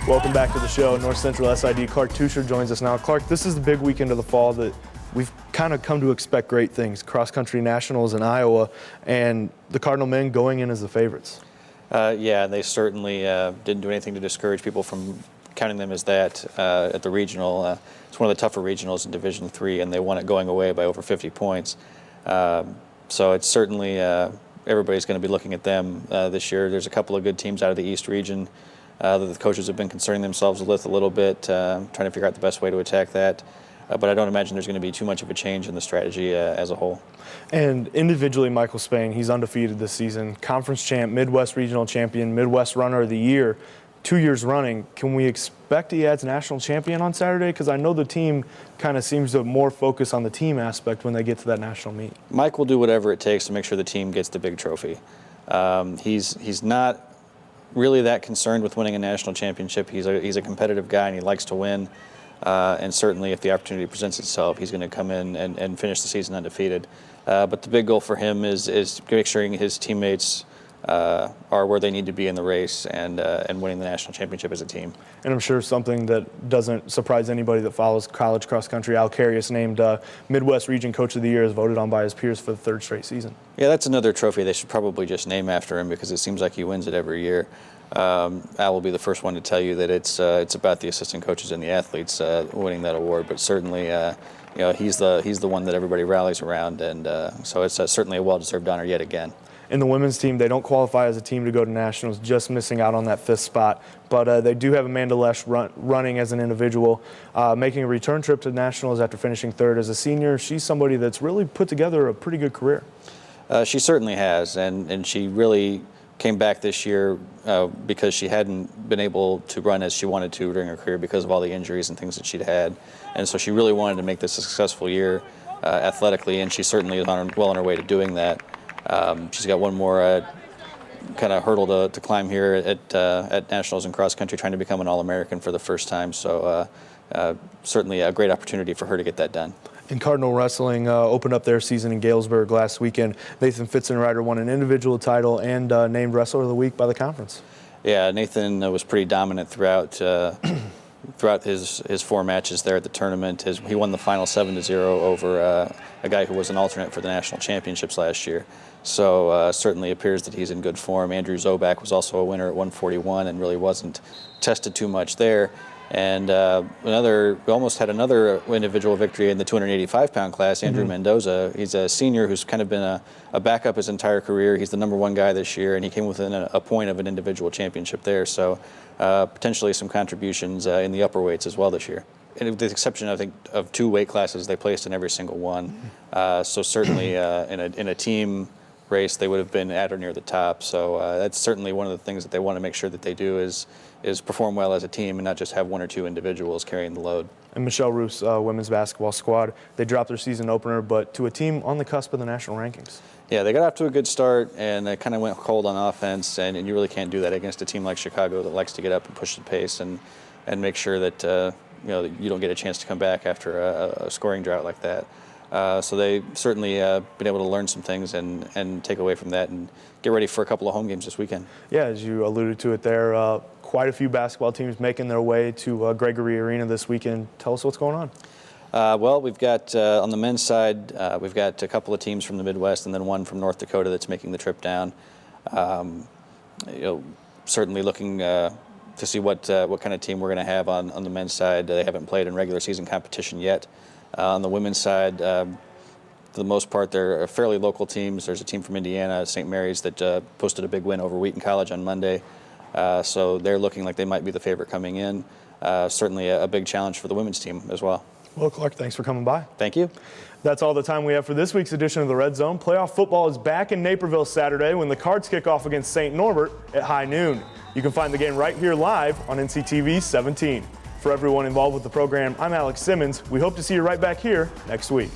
Welcome back to the show. North Central SID Clark Teuscher joins us now. Clark, this is the big weekend of the fall that we've kind of come to expect great things. Cross-country nationals in Iowa, and the Cardinal men going in as the favorites. Yeah, they certainly didn't do anything to discourage people from counting them as that at the regional. It's one of the tougher regionals in Division III, and they won it going away by over 50 points. So it's certainly everybody's going to be looking at them this year. There's a couple of good teams out of the East region that the coaches have been concerning themselves with a little bit, trying to figure out the best way to attack that. But I don't imagine there's going to be too much of a change in the strategy as a whole. And individually, Michael Spain, he's undefeated this season. Conference champ, Midwest regional champion, Midwest runner of the year, 2 years running. Can we expect he adds national champion on Saturday? Because I know the team kind of seems to more focus on the team aspect when they get to that national meet. Mike will do whatever it takes to make sure the team gets the big trophy. He's not really that concerned with winning a national championship. He's a competitive guy, and he likes to win. And certainly if the opportunity presents itself, he's going to come in and finish the season undefeated. But the big goal for him is make sure his teammates are where they need to be in the race and winning the national championship as a team. And I'm sure something that doesn't surprise anybody that follows college cross country, Al Carius, named Midwest Region Coach of the Year, is voted on by his peers for the third straight season. Yeah, that's another trophy they should probably just name after him, because it seems like he wins it every year. Al will be the first one to tell you that it's about the assistant coaches and the athletes winning that award, but certainly he's the one that everybody rallies around, and so it's certainly a well-deserved honor yet again. In the women's team, they don't qualify as a team to go to nationals, just missing out on that fifth spot. But they do have Amanda Lesh running as an individual, making a return trip to nationals after finishing third as a senior. She's somebody that's really put together a pretty good career. She certainly has, and she really came back this year because she hadn't been able to run as she wanted to during her career because of all the injuries and things that she'd had. And so she really wanted to make this a successful year athletically, and she certainly is well on her way to doing that. She's got one more kind of hurdle to climb here at nationals in cross country, trying to become an All-American for the first time. So certainly a great opportunity for her to get that done. And Cardinal Wrestling opened up their season in Galesburg last weekend. Nathan Fitzenrider won an individual title and named Wrestler of the Week by the conference. Yeah, Nathan was pretty dominant throughout his four matches there at the tournament. He won the final 7-0 over a guy who was an alternate for the national championships last year. So certainly appears that he's in good form. Andrew Zobak was also a winner at 141 and really wasn't tested too much there. And we almost had another individual victory in the 285-pound class, Andrew Mendoza. He's a senior who's kind of been a backup his entire career. He's the #1 guy this year, and he came within a point of an individual championship there. So potentially some contributions in the upper weights as well this year. And with the exception, I think, of 2 weight classes, they placed in every single one. So certainly in a team race, they would have been at or near the top. So that's certainly one of the things that they want to make sure that they do is perform well as a team and not just have 1 or 2 individuals carrying the load. And Michelle Roof's women's basketball squad, they dropped their season opener, but to a team on the cusp of the national rankings. Yeah, they got off to a good start, and they kind of went cold on offense, and you really can't do that against a team like Chicago that likes to get up and push the pace and make sure that you don't get a chance to come back after a scoring drought like that. So they certainly been able to learn some things and take away from that and get ready for a couple of home games this weekend. Yeah, as you alluded to it there, quite a few basketball teams making their way to Gregory Arena this weekend. Tell us what's going on. Well, we've got on the men's side, we've got a couple of teams from the Midwest and then one from North Dakota that's making the trip down. Certainly looking to see what kind of team we're going to have on the men's side. They haven't played in regular season competition yet. On the women's side, for the most part, they're fairly local teams. There's a team from Indiana, St. Mary's, that posted a big win over Wheaton College on Monday. So they're looking like they might be the favorite coming in. Certainly a big challenge for the women's team as well. Well, Clark, thanks for coming by. Thank you. That's all the time we have for this week's edition of the Red Zone. Playoff football is back in Naperville Saturday when the Cards kick off against St. Norbert at high noon. You can find the game right here live on NCTV 17. For everyone involved with the program, I'm Alex Simmons. We hope to see you right back here next week.